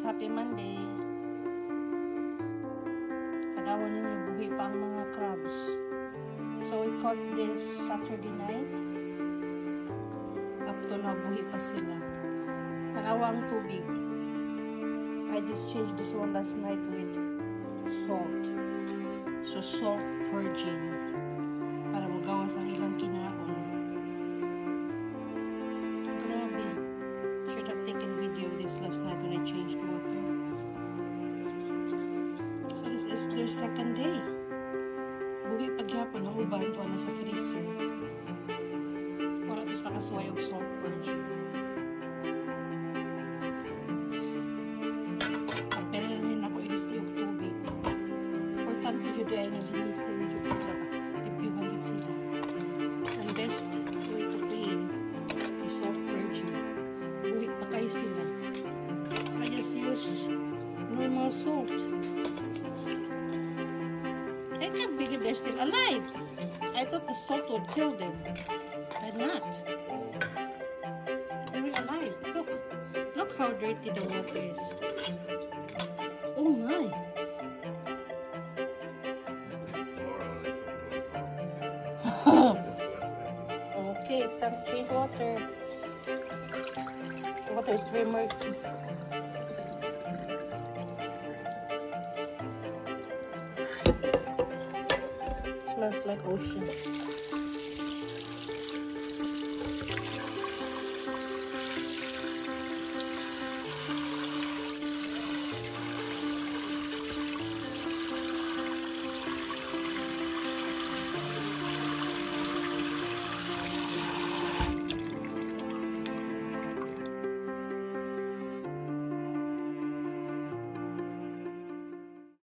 Happy Monday! Kanawan ninyo, buhi pa ang mga crabs. So we caught this Saturday night. Up to now, buhi pa sila. Kanawa ang tubig. I just changed this one last night with salt. So salt purging. Para magawas ang ilang kinaon. Grabe. Should have taken video of this last night when I changed water. So this is their second day. Buhi paghapon ang uban ito na sa freezer. Wala ito nakasuway og salt purging. Pero rin ako ilisti og tubig. Importante yun ay nilinisin yun sila ba? Reviewan yun sila. And best way to clean is salt purging. Buhi pa kayo sila. I just use normal salt. I can't believe they're still alive. I thought the salt would kill them. But not. They're alive. Look. Look how dirty the water is. Oh my. Okay, it's time to change water. The water is very murky. Smells like ocean.